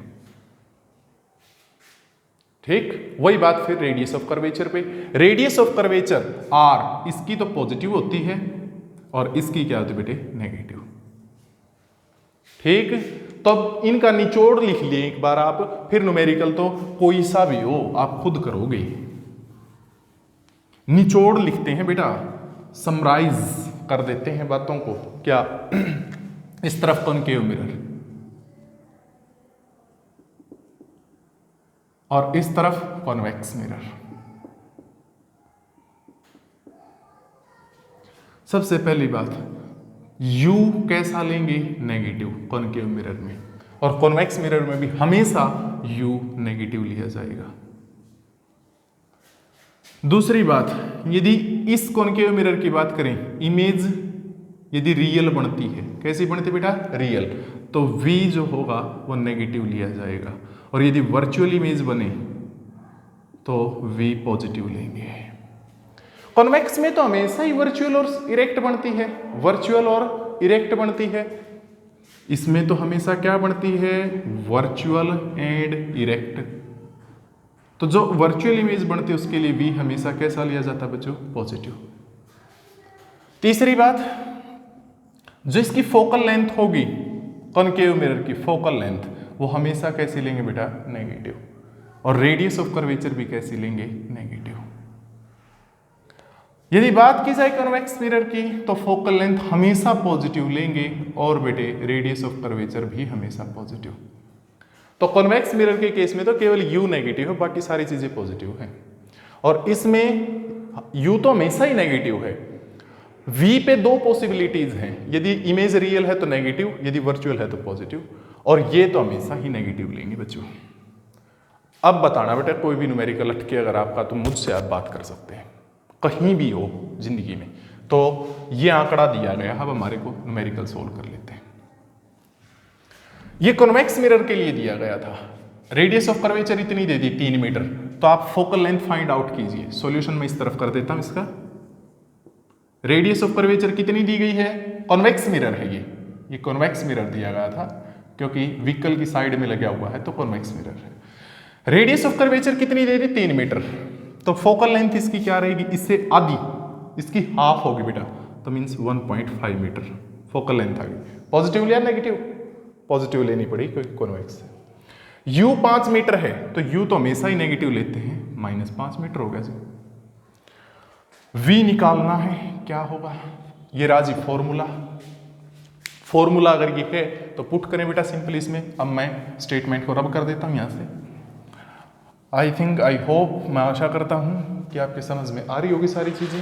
ठीक, वही बात फिर रेडियस ऑफ कर्वेचर पे. रेडियस ऑफ कर्वेचर आर, इसकी तो पॉजिटिव होती है और इसकी क्या होती है बेटे? नेगेटिव. ठीक, तो अब इनका निचोड़ लिख लिए एक बार आप, फिर न्यूमेरिकल तो कोई सा भी हो आप खुद करोगे. निचोड़ लिखते हैं बेटा, समराइज कर देते हैं बातों को. क्या? इस तरफ कॉनकेव मिरर और इस तरफ कॉन्वेक्स मिरर. सबसे पहली बात, U कैसा लेंगे? नेगेटिव कॉनकेव मिरर में, और कॉन्वेक्स मिरर में भी हमेशा U नेगेटिव लिया जाएगा. दूसरी बात, यदि इस कॉनकेव मिरर की बात करें, इमेज यदि रियल बनती है, कैसी बनती है बेटा? रियल, तो V जो होगा वो नेगेटिव लिया जाएगा. और यदि वर्चुअल इमेज बने, तो V पॉजिटिव लेंगे। कॉन्वेक्स में तो हमेशा ही वर्चुअल और इरेक्ट बनती है, वर्चुअल और इरेक्ट बनती है। इसमें तो हमेशा क्या बनती है, वर्चुअल एंड इरेक्ट। तो जो वर्चुअल इमेज बनती है उसके लिए V हमेशा कैसा लिया जाता है बच्चों, पॉजिटिव। तीसरी बात, जो इसकी फोकल लेंथ होगी कॉनकेव मिरर की फोकल लेंथ, वो हमेशा कैसी लेंगे बेटा, नेगेटिव। और रेडियस ऑफ कर्वेचर भी कैसी लेंगे, नेगेटिव। यदि बात की जाए कॉन्वेक्स मिरर की तो फोकल लेंथ हमेशा पॉजिटिव लेंगे और बेटे रेडियस ऑफ कर्वेचर भी हमेशा पॉजिटिव। तो कॉन्वेक्स मिरर के केस में तो केवल U नेगेटिव है, बाकी सारी चीजें पॉजिटिव हैं। और इसमें U तो हमेशा ही नेगेटिव है। V पे दो पॉसिबिलिटीज हैं, यदि इमेज रियल है तो नेगेटिव, यदि वर्चुअल है तो पॉजिटिव, और ये तो हमेशा ही नेगेटिव लेंगे बच्चों। अब बताना बेटा कोई भी न्यूमेरिकल अटके अगर आपका, तो मुझसे आप बात कर सकते हैं कहीं भी हो जिंदगी में। तो ये आंकड़ा दिया गया, अब हमारे को न्यूमेरिकल सोल्व कर लेते हैं। ये कॉन्वेक्स मिरर के लिए दिया गया था, रेडियस ऑफ कर्वेचर इतनी दे दी 3 मीटर, तो आप फोकल लेंथ फाइंड आउट कीजिए। सॉल्यूशन मैं इस तरफ कर देता हूं इसका। रेडियस ऑफ कर्वेचर कितनी दी गई है, कॉन्वेक्स मिरर है ये कॉन्वेक्स मिरर दिया गया था क्योंकि व्हीकल की साइड में लगा हुआ है, तो कॉन्वेक्स मिरर है। रेडियस ऑफ कर्वेचर कितनी दे दी, 3 मीटर। तो फोकल लेंथ इसकी क्या रहेगी, इससे आधी, इसकी हाफ होगी बेटा, तो मीन्स 1.5 मीटर फोकल लेंथ आ गई। पॉजिटिव लिया नेगेटिव, पॉजिटिव लेनी पड़ी क्योंकि कॉन्वेक्स है। U 5 मीटर है तो U तो हमेशा ही नेगेटिव लेते हैं, -5 मीटर हो गया जी। V निकालना है, क्या होगा, ये राजी फॉर्मूला अगर ये है तो पुट करें बेटा सिंपल इसमें। अब मैं स्टेटमेंट को रब कर देता हूं यहां से। आई होप, मैं आशा करता हूं कि आपके समझ में आ रही होगी सारी चीजें।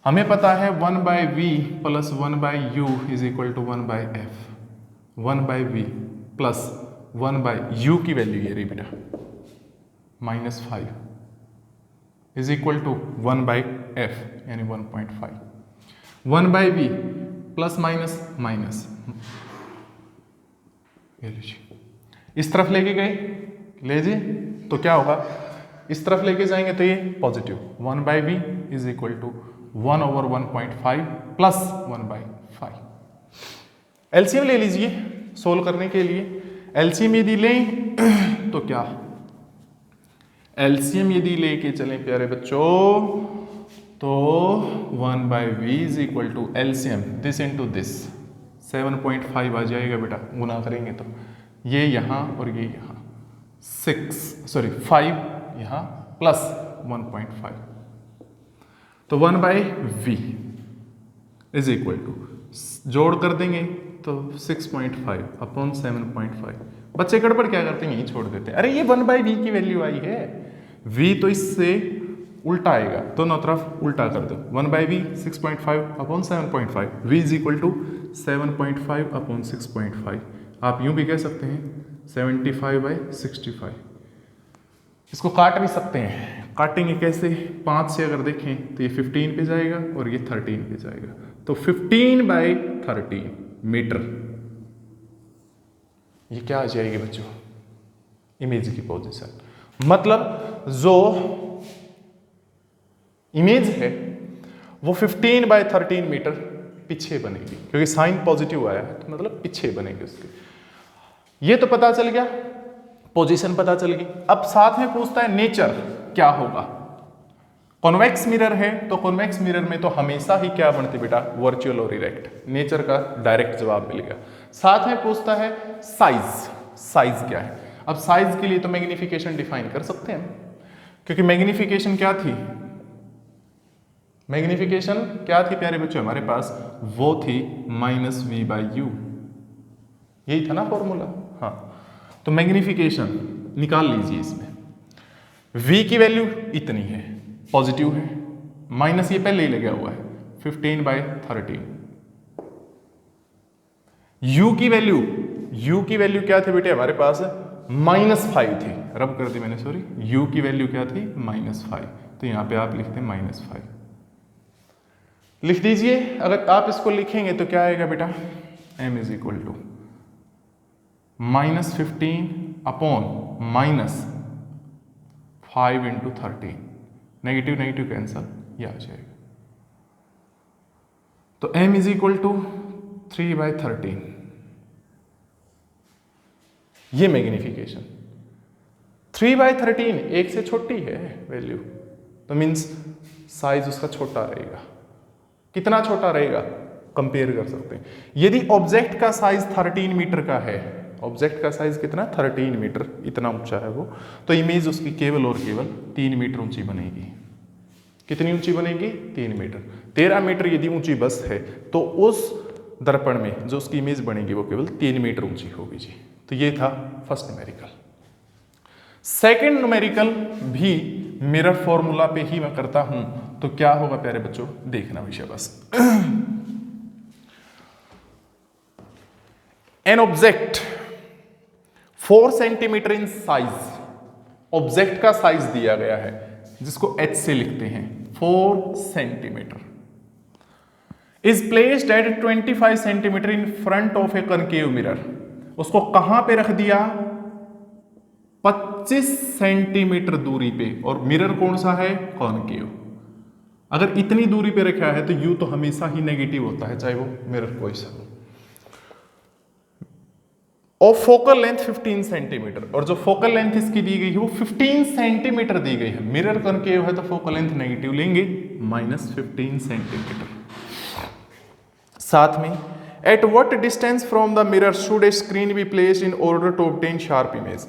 हमें पता है 1/v plus 1/u is equal to 1/f। 1/v plus 1/u की वैल्यू ये रही बेटा -5 इज इक्वल टू 1/f यानी 1.5। 1/v प्लस माइनस ये लीजिए, इस तरफ लेके गए ले जी, तो क्या होगा, इस तरफ लेके जाएंगे तो ये positive. 1/v is equal to 1/1.5 plus 1/5। LCM ले लीजिए सोल्व करने के लिए। एलसीएम यदि लें तो क्या, एलसीएम यदि लेके चलें प्यारे बच्चों तो 1/v is equal to LCM this into this 7.5 आ जाएगा बेटा, गुना करेंगे तो ये यहाँ और ये यहाँ 5 यहाँ प्लस 1.5, तो 1/v इज इक्वल टू जोड़ कर देंगे तो 6.5 अपॉन 7.5। बच्चे गड़बड़ क्या करते हैं, यही छोड़ देते हैं, अरे ये 1/v की वैल्यू आई है, v तो इससे उल्टा आएगा, दोनों तरफ उल्टा कर दो। 1/v 6.5 upon 7.5, v is equal to 7.5 upon 6.5। आप यूं भी कह सकते हैं 75/65। इसको काट भी सकते हैं, काटेंगे कैसे, 5 से अगर देखें तो ये 15 पे जाएगा और ये 13 पे जाएगा, तो 15/13 मीटर ये क्या आ जाएगी बच्चों, इमेज की पोजीशन। मतलब जो इमेज है वो 15/13 मीटर पीछे बनेगी, क्योंकि साइन पॉजिटिव आया है तो मतलब पीछे बनेगी उसके। ये तो पता चल गया, पोजीशन पता चल गई। अब साथ में पूछता है नेचर क्या होगा। कॉन्वेक्स मिरर है तो कॉन्वेक्स मिरर में तो हमेशा ही क्या बनती बेटा, वर्चुअल और इरेक्ट। नेचर का डायरेक्ट जवाब मिल गया। साथ में पूछता है साइज क्या है। अब साइज के लिए तो मैग्निफिकेशन डिफाइन कर सकते हैं, क्योंकि मैग्निफिकेशन क्या थी, मैग्निफिकेशन क्या थी प्यारे बच्चों हमारे पास, वो थी -v/u, यही था ना फॉर्मूला। हाँ, तो मैग्निफिकेशन निकाल लीजिए इसमें। v की वैल्यू इतनी है, पॉजिटिव है, माइनस ये पहले ही लगा हुआ है 15/13। u की वैल्यू क्या थी बेटे हमारे पास, -5 थी, रब कर दी मैंने, सॉरी। u की वैल्यू क्या थी, -5, तो यहां पे आप लिखते हैं -5 लिख दीजिए। अगर आप इसको लिखेंगे तो क्या आएगा बेटा, m is equal to -15 upon 5 into 13, negative negative cancel, ये आ जाएगा। तो m इज इक्वल टू 3/13, ये मैग्निफिकेशन 3/13 एक से छोटी है वैल्यू, तो मीन्स साइज उसका छोटा रहेगा। कितना छोटा रहेगा कंपेयर कर सकते हैं। यदि ऑब्जेक्ट का साइज 13 मीटर का है, ऑब्जेक्ट का साइज कितना 13 मीटर, इतना ऊंचा है वो, तो इमेज उसकी केवल और केवल 3 मीटर ऊंची बनेगी। कितनी ऊंची बनेगी 3 मीटर। 13 मीटर यदि ऊंची बस है तो उस दर्पण में जो उसकी इमेज बनेगी वो केवल 3 मीटर ऊंची होगी जी। तो ये था फर्स्ट न्यूमेरिकल। सेकंड न्यूमेरिकल भी मिरर फॉर्मूला पे ही मैं करता हूं, तो क्या होगा प्यारे बच्चों, देखना विषय बस। An object 4 centimetre in size, object का साइज दिया गया है जिसको h से लिखते हैं 4 centimetre, is placed at 25 centimetre in front of a concave mirror. उसको कहां पे रख दिया, 25 सेंटीमीटर दूरी पे, और मिरर कौन सा है, कॉनकेव। अगर इतनी दूरी पे रखा है तो यू तो हमेशा ही नेगेटिव होता है, चाहे वो मिरर कोई सा हो। और फोकल लेंथ 15 सेंटीमीटर, और जो फोकल लेंथ इसकी दी गई है वो 15 सेंटीमीटर दी गई है। मिरर कॉनकेव है तो फोकल लेंथ नेगेटिव लेंगे, -15 सेंटीमीटर। साथ में at what distance from the mirror should a screen be placed in order to obtain sharp image.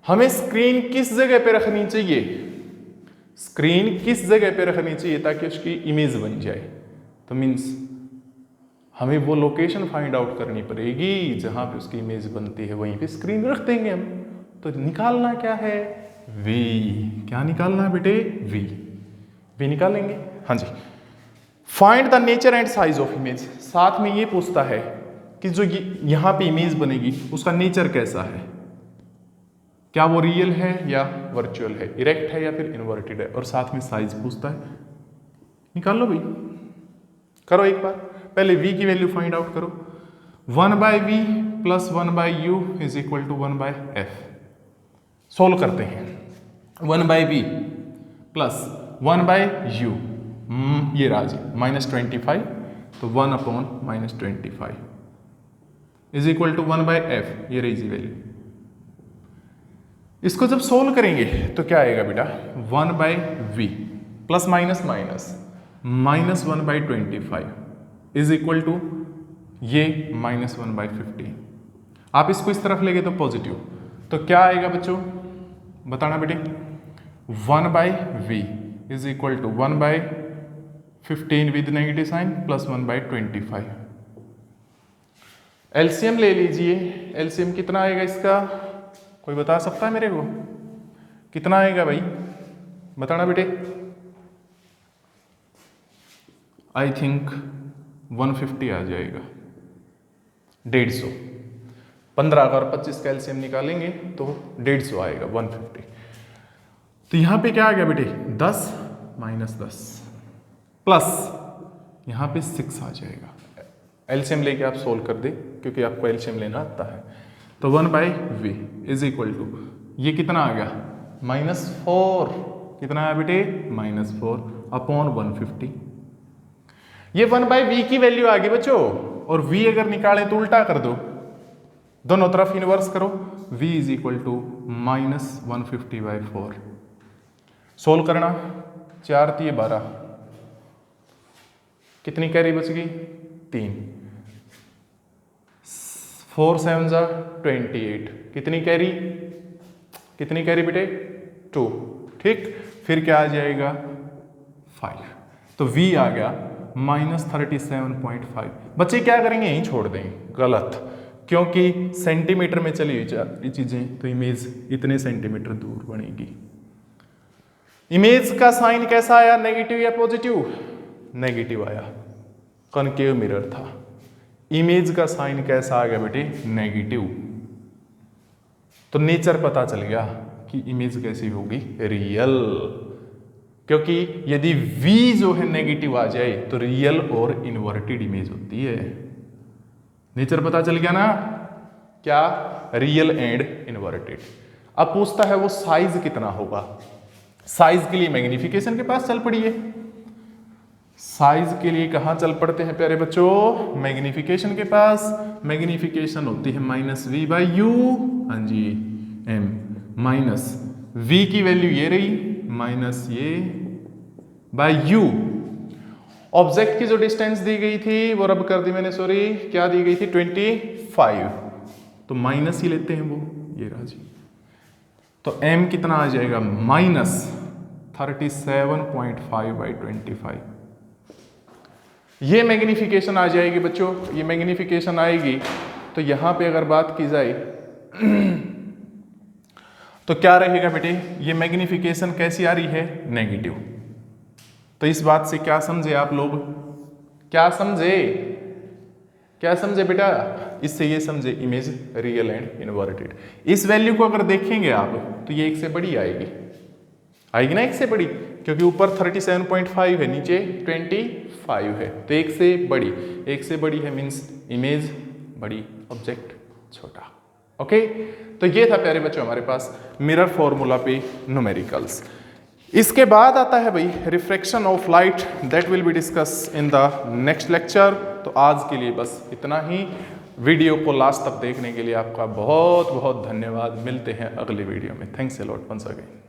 हमें स्क्रीन किस जगह पे रखनी चाहिए, स्क्रीन किस जगह पे रखनी चाहिए ताकि उसकी इमेज बन जाए। तो मीन्स हमें वो लोकेशन फाइंड आउट करनी पड़ेगी जहां पे उसकी इमेज बनती है, वहीं पे स्क्रीन रख देंगे हम। तो निकालना क्या है, v। क्या निकालना है बेटे, v निकालेंगे। हाँ जी। Find the nature and size of image, साथ में ये पूछता है कि जो यहां पे इमेज बनेगी उसका नेचर कैसा है, क्या वो रियल है या वर्चुअल है, इरेक्ट है या फिर इन्वर्टेड है, और साथ में साइज पूछता है। निकाल लो भाई, करो एक बार। पहले v की वैल्यू फाइंड आउट करो। 1/v plus 1/u is equal to 1/f। Solve करते हैं। 1/v प्लस 1/u, ये रहा जी -25, तो 1/-25 इज इक्वल टू 1/f, ये रही जी वैल्यू। इसको जब सोल्व करेंगे तो क्या आएगा बेटा, 1/v plus minus minus -1/25 is equal to ये -1/15। आप इसको इस तरफ लेंगे तो पॉजिटिव, तो क्या आएगा बच्चों बताना बेटे, 1/v is equal to 1/15 with negative sign plus 1/25। LCM ले लीजिए। एलसीएम कितना आएगा इसका, कोई बता सकता है मेरे को, कितना आएगा भाई, बताना बेटे। आई थिंक 150 आ जाएगा, 150। 15 का और 25 का एलसीएम निकालेंगे तो 150 आएगा, 150। तो यहां पे क्या आ गया बेटे, 10 - 10 प्लस यहां पे 6 आ जाएगा। एलसीएम लेके आप सोल्व कर दे क्योंकि आपको एलसीएम लेना आता है। तो 1/v इज इक्वल टू, ये कितना आ गया, -4। कितना आया बेटे, -4 अपॉन 150। ये 1/v की वैल्यू आ गई बच्चों, और v अगर निकाले तो उल्टा कर दो, दोनों तरफ इनवर्स करो। v is equal to -150/4। Solve करना, 4 × 12, कितनी कैरी बच गई, 3। 4 × 7 = 28, कितनी कैरी बेटे, 2। ठीक, फिर क्या आ जाएगा, 5। तो v आ गया -37.5। बच्चे क्या करेंगे, यहीं छोड़ देंगे, गलत, क्योंकि सेंटीमीटर में चली हुई चीजें, तो इमेज इतने सेंटीमीटर दूर बनेगी। इमेज का साइन कैसा आया, नेगेटिव या पॉजिटिव, नेगेटिव आया, कॉनकेव मिरर था। इमेज का साइन कैसा आ गया बेटे, नेगेटिव। तो नेचर पता चल गया कि इमेज कैसी होगी, रियल, क्योंकि यदि v जो है नेगेटिव आ जाए तो रियल और इन्वर्टेड इमेज होती है। नेचर पता चल गया ना, क्या, रियल एंड इन्वर्टेड। अब पूछता है वो साइज कितना होगा, साइज के लिए मैग्निफिकेशन के पास चल पड़िए। साइज के लिए कहाँ चल पड़ते हैं प्यारे बच्चों? मैग्निफिकेशन के पास। मैग्निफिकेशन होती है -v/u, हाँ जी m, माइनस v की वैल्यू ये रही माइनस ये बाय u। ऑब्जेक्ट की जो डिस्टेंस दी गई थी वो रब कर दी मैंने, सॉरी, क्या दी गई थी? 25, तो माइनस ही लेते हैं वो, ये रहा जी। तो m कितना आ जाएगा? -37.5/25। ये मैग्निफिकेशन आ जाएगी बच्चों, ये मैग्निफिकेशन आएगी तो यहां पे अगर बात की जाए तो क्या रहेगा बेटे? ये मैग्निफिकेशन कैसी आ रही है? नेगेटिव। तो इस बात से क्या समझे आप लोग? क्या समझे? क्या समझे बेटा? इससे ये समझे इमेज रियल एंड इनवर्टेड। इस वैल्यू को अगर देखेंगे आप तो ये एक से बड़ी आएगी, आएगी ना एक से बड़ी, क्योंकि ऊपर 37.5 है, नीचे 25 है, तो एक से बड़ी। एक से बड़ी है मीन्स इमेज बड़ी, ऑब्जेक्ट छोटा। ओके, तो ये था प्यारे बच्चों हमारे पास मिरर फॉर्मूला पे न्यूमेरिकल्स। इसके बाद आता है भाई refraction of light, that will be discuss in the next lecture. तो आज के लिए बस इतना ही। वीडियो को लास्ट तक देखने के लिए आपका बहुत बहुत धन्यवाद। मिलते हैं अगले वीडियो में। Thanks a lot once again.